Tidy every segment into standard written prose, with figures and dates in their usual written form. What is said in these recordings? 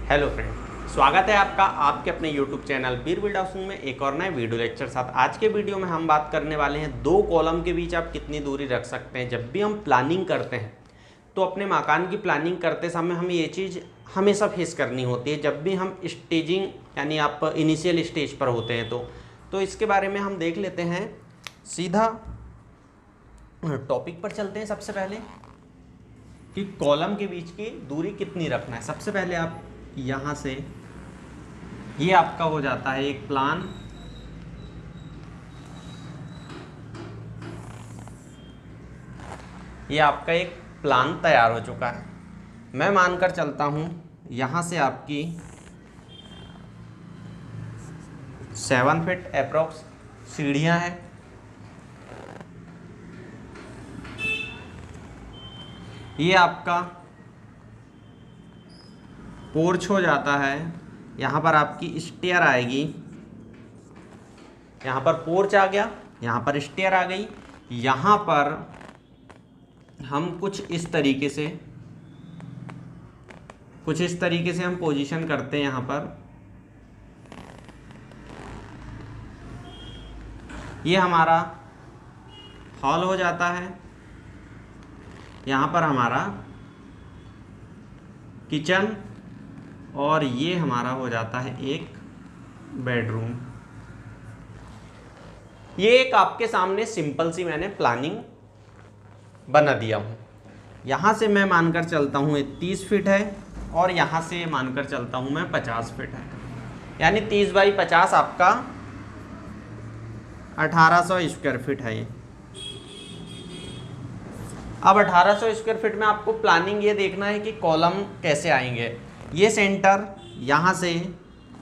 Hello friend, स्वागत है आपका आपके अपने यूट्यूब चैनल बीर बिल्ड हाउसिंग में एक और नए वीडियो लेक्चर साथ। आज के वीडियो में हम बात करने वाले हैं दो कॉलम के बीच आप कितनी दूरी रख सकते हैं। जब भी हम प्लानिंग करते हैं तो अपने मकान की प्लानिंग करते समय हमें ये चीज़ हमेशा फेस करनी होती है। जब भी हम स्टेजिंग यानी आप इनिशियल स्टेज पर होते हैं तो इसके बारे में हम देख लेते हैं। सीधा टॉपिक पर चलते हैं। सबसे पहले कि कॉलम के बीच की दूरी कितनी रखना है। सबसे पहले आप यहाँ से ये आपका हो जाता है एक प्लान। ये आपका एक प्लान तैयार हो चुका है। मैं मानकर चलता हूँ यहाँ से आपकी 7 फीट अप्रॉक्स सीढ़ियाँ हैं। ये आपका पोर्च हो जाता है। यहाँ पर आपकी स्टेयर आएगी। यहाँ पर पोर्च आ गया, यहाँ पर स्टेयर आ गई। यहाँ पर हम कुछ इस तरीके से हम पोजीशन करते हैं। यहाँ पर ये हमारा हॉल हो जाता है। यहाँ पर हमारा किचन और ये हमारा हो जाता है एक बेडरूम। ये एक आपके सामने सिंपल सी मैंने प्लानिंग बना दिया हूँ। यहाँ से मैं मानकर चलता हूँ 30 फीट है और यहाँ से मानकर चलता हूँ मैं 50 फीट है। यानी 30 बाई 50 आपका 1800 स्क्वायर फीट है। ये अब 1800 स्क्वायर फीट में आपको प्लानिंग ये देखना है कि कॉलम कैसे आएंगे। ये सेंटर यहाँ से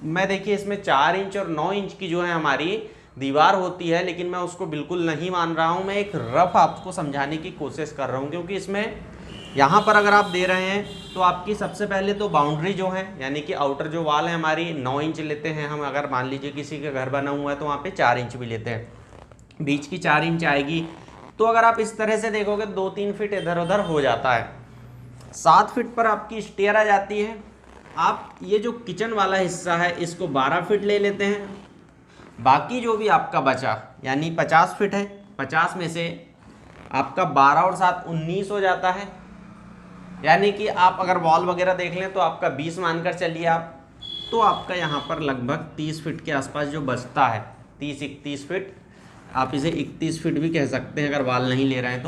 मैं देखिए इसमें 4 इंच और 9 इंच की जो है हमारी दीवार होती है, लेकिन मैं उसको बिल्कुल नहीं मान रहा हूँ। मैं एक रफ आपको समझाने की कोशिश कर रहा हूँ, क्योंकि इसमें यहाँ पर अगर आप दे रहे हैं तो आपकी सबसे पहले तो बाउंड्री जो है यानी कि आउटर जो वाल है हमारी 9 इंच लेते हैं हम। अगर मान लीजिए किसी का घर बना हुआ है तो वहाँ पे 4 इंच भी लेते हैं, बीच की 4 इंच आएगी। तो अगर आप इस तरह से देखोगे 2-3 फीट इधर उधर हो जाता है। 7 फीट पर आपकी स्टेयर आ जाती है। आप ये जो किचन वाला हिस्सा है इसको 12 फीट ले लेते हैं। बाकी जो भी आपका बचा यानी 50 फीट है, 50 में से आपका 12 और 7 19 हो जाता है। यानी कि आप अगर वॉल वगैरह देख लें तो आपका 20 मानकर चलिए आप, तो आपका यहाँ पर लगभग 30 फीट के आसपास जो बचता है, 30-31 फीट, आप इसे 31 फीट भी कह सकते हैं अगर वॉल नहीं ले रहे हैं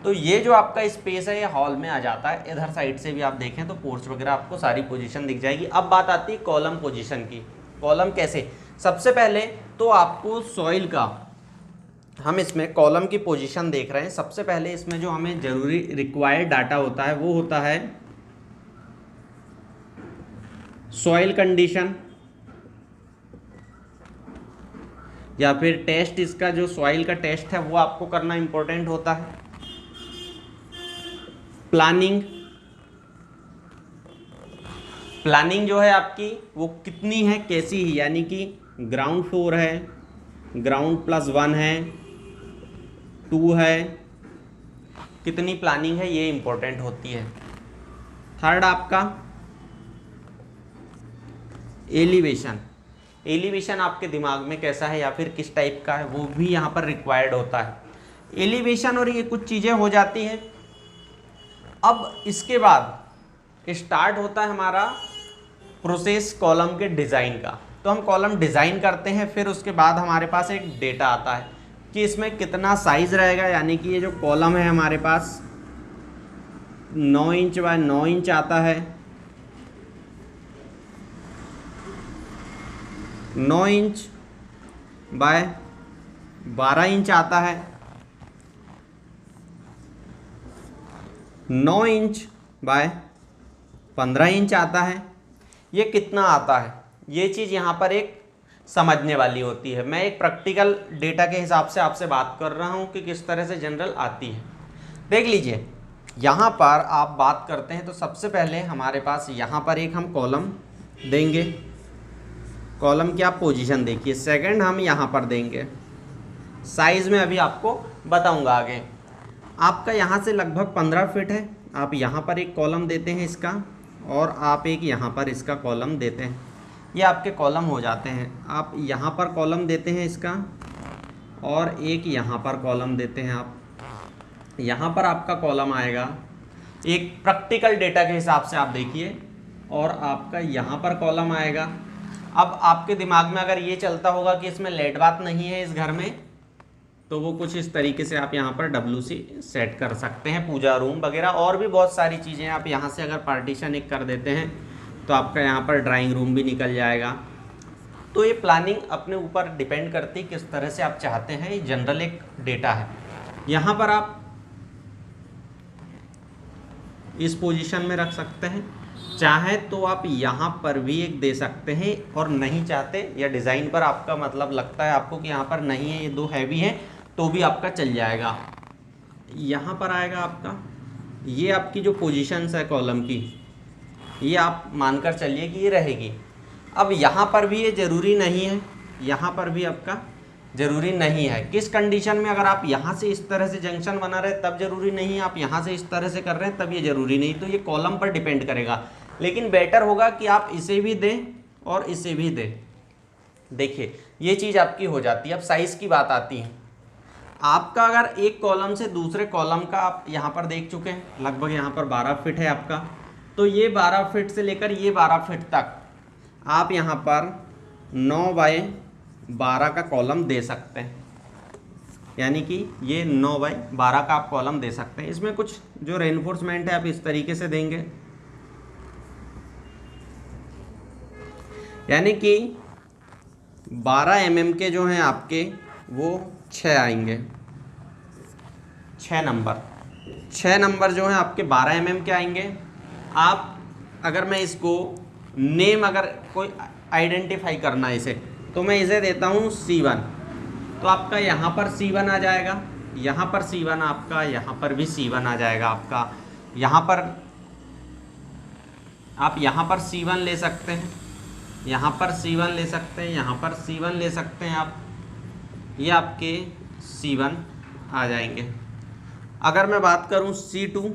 तो ये जो आपका स्पेस है ये हॉल में आ जाता है। इधर साइड से भी आप देखें तो पोर्च वगैरह आपको सारी पोजीशन दिख जाएगी। अब बात आती है कॉलम पोजीशन की। कॉलम कैसे? सबसे पहले तो आपको सॉइल का, हम इसमें कॉलम की पोजीशन देख रहे हैं। सबसे पहले इसमें जो हमें जरूरी रिक्वायर्ड डाटा होता है वो होता है सॉइल कंडीशन, या फिर टेस्ट। इसका जो सॉइल का टेस्ट है वो आपको करना इंपॉर्टेंट होता है। प्लानिंग जो है आपकी वो कितनी है, कैसी है, यानी कि ग्राउंड फ्लोर है, ग्राउंड +1 है, 2 है, कितनी प्लानिंग है ये इंपॉर्टेंट होती है। थर्ड आपका एलिवेशन आपके दिमाग में कैसा है या फिर किस टाइप का है वो भी यहाँ पर रिक्वायर्ड होता है। एलिवेशन और ये कुछ चीज़ें हो जाती हैं। अब इसके बाद स्टार्ट होता है हमारा प्रोसेस कॉलम के डिज़ाइन का। तो हम कॉलम डिज़ाइन करते हैं, फिर उसके बाद हमारे पास एक डेटा आता है कि इसमें कितना साइज़ रहेगा। यानी कि ये जो कॉलम है हमारे पास 9 इंच बाय 9 इंच आता है, 9 इंच बाय 12 इंच आता है, 9 इंच बाय 15 इंच आता है। ये कितना आता है ये चीज़ यहाँ पर एक समझने वाली होती है। मैं एक प्रैक्टिकल डेटा के हिसाब से आपसे बात कर रहा हूँ कि किस तरह से जनरल आती है। देख लीजिए यहाँ पर आप बात करते हैं तो सबसे पहले हमारे पास यहाँ पर एक हम कॉलम देंगे। कॉलम की आप पोजीशन देखिए। सेकंड हम यहाँ पर देंगे। साइज़ में अभी आपको बताऊँगा आगे। आपका यहाँ से लगभग 15 फीट है। आप यहाँ पर एक कॉलम देते हैं इसका, और आप एक यहाँ पर इसका कॉलम देते हैं। ये आपके कॉलम हो जाते हैं। आप यहाँ पर कॉलम देते हैं इसका, और एक यहाँ पर कॉलम देते हैं आप। यहाँ पर आपका कॉलम आएगा एक प्रैक्टिकल डेटा के हिसाब से, आप देखिए, और आपका यहाँ पर कॉलम आएगा। अब आपके दिमाग में अगर ये चलता होगा कि इसमें लेट बात नहीं है इस घर में, तो वो कुछ इस तरीके से आप यहाँ पर WC सेट कर सकते हैं, पूजा रूम वगैरह और भी बहुत सारी चीज़ें। आप यहाँ से अगर पार्टीशन एक कर देते हैं तो आपका यहाँ पर ड्राइंग रूम भी निकल जाएगा। तो ये प्लानिंग अपने ऊपर डिपेंड करती है किस तरह से आप चाहते हैं। ये जनरल एक डेटा है। यहाँ पर आप इस पोजीशन में रख सकते हैं, चाहे तो आप यहाँ पर भी एक दे सकते हैं, और नहीं चाहते या डिज़ाइन पर आपका मतलब लगता है आपको कि यहाँ पर नहीं है, ये दो हैवी हैं, तो भी आपका चल जाएगा। यहाँ पर आएगा आपका, ये आपकी जो पोजीशंस है कॉलम की, ये आप मानकर चलिए कि ये रहेगी। अब यहाँ पर भी ये ज़रूरी नहीं है, यहाँ पर भी आपका ज़रूरी नहीं है। किस कंडीशन में? अगर आप यहाँ से इस तरह से जंक्शन बना रहे तब ज़रूरी नहीं है, आप यहाँ से इस तरह से कर रहे हैं तब ये ज़रूरी नहीं। तो ये कॉलम पर डिपेंड करेगा, लेकिन बेटर होगा कि आप इसे भी दें और इसे भी दें। देखिए ये चीज़ आपकी हो जाती है। अब साइज़ की बात आती है। आपका अगर एक कॉलम से दूसरे कॉलम का आप यहाँ पर देख चुके हैं, लगभग यहाँ पर 12 फीट है आपका, तो ये 12 फीट से लेकर ये 12 फीट तक आप यहाँ पर 9 बाय 12 का कॉलम दे सकते हैं, यानी कि ये 9 बाय 12 का आप कॉलम दे सकते हैं। इसमें कुछ जो रेनफोर्समेंट है आप इस तरीके से देंगे, यानी कि 12 mm के जो हैं आपके वो 6 आएंगे, 6 नंबर जो हैं आपके 12 mm के आएंगे। आप अगर मैं इसको नेम, अगर कोई आइडेंटिफाई करना है इसे, तो मैं इसे देता हूँ C1, तो आपका यहाँ पर C1 आ जाएगा, यहाँ पर C1 आपका, यहाँ पर भी C1 आ जाएगा आपका। यहाँ पर आप यहाँ पर C1 ले सकते हैं, यहाँ पर C1 ले सकते हैं, यहाँ पर C1 ले सकते हैं आप, ये आपके C1 आ जाएंगे। अगर मैं बात करूँ C2,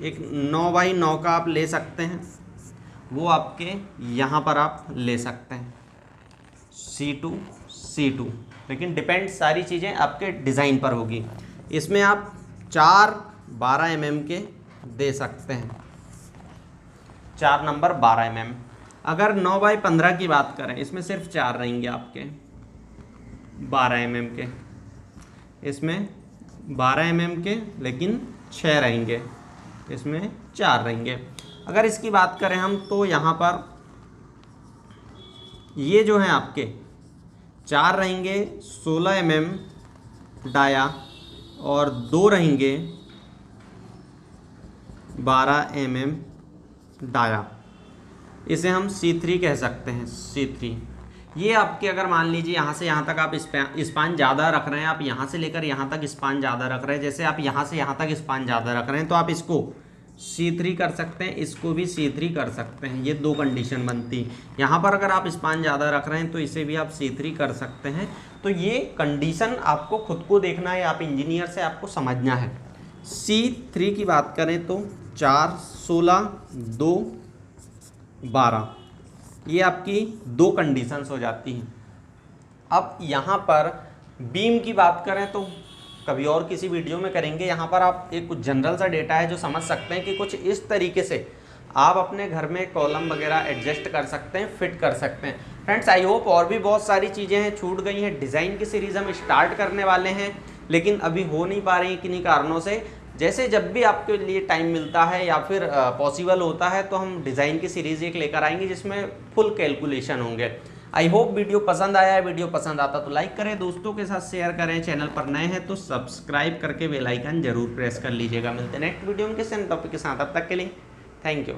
एक 9 बाई 9 का आप ले सकते हैं, वो आपके यहाँ पर आप ले सकते हैं C2, लेकिन डिपेंड सारी चीज़ें आपके डिज़ाइन पर होगी। इसमें आप 4 12 mm के दे सकते हैं, 4 नंबर 12 mm। अगर 9 बाई 15 की बात करें, इसमें सिर्फ 4 रहेंगे आपके 12 mm के, इसमें 12 mm के लेकिन 6 रहेंगे, इसमें 4 रहेंगे। अगर इसकी बात करें हम, तो यहाँ पर ये जो हैं आपके 4 रहेंगे 16 mm डाया, और 2 रहेंगे 12 mm डाया। इसे हम C3 कह सकते हैं, C3। ये आपके, अगर मान लीजिए यहाँ से यहाँ तक आप स्पान ज़्यादा रख रहे हैं, आप यहाँ से लेकर यहाँ तक स्पान ज़्यादा रख रहे हैं, जैसे आप यहाँ से यहाँ तक स्पान ज़्यादा रख रहे हैं, तो आप इसको C3 कर सकते हैं, इसको भी C3 कर सकते हैं। ये 2 कंडीशन बनती। यहाँ पर अगर आप स्पान ज़्यादा रख रहे हैं तो इसे भी आप C3 कर सकते हैं। तो ये कंडीशन आपको खुद को देखना है, आप इंजीनियर से आपको समझना है। C3 की बात करें तो 4 16 2 12, ये आपकी 2 कंडीशंस हो जाती हैं। अब यहाँ पर बीम की बात करें तो कभी और किसी वीडियो में करेंगे। यहाँ पर आप एक कुछ जनरल सा डेटा है जो समझ सकते हैं कि कुछ इस तरीके से आप अपने घर में कॉलम वगैरह एडजस्ट कर सकते हैं, फिट कर सकते हैं। फ्रेंड्स, आई होप और भी बहुत सारी चीज़ें हैं, छूट गई हैं। डिज़ाइन की सीरीज़ हम स्टार्ट करने वाले हैं, लेकिन अभी हो नहीं पा रही किन्हीं कारणों से। जैसे जब भी आपके लिए टाइम मिलता है या फिर पॉसिबल होता है, तो हम डिज़ाइन की सीरीज़ एक लेकर आएंगे जिसमें फुल कैलकुलेशन होंगे। आई होप वीडियो पसंद आया है। वीडियो पसंद आता तो लाइक करें, दोस्तों के साथ शेयर करें। चैनल पर नए हैं तो सब्सक्राइब करके बेल आइकन जरूर प्रेस कर लीजिएगा। मिलते हैं नेक्स्ट वीडियो में किसी टॉपिक के साथ, तब तक के लिए थैंक यू।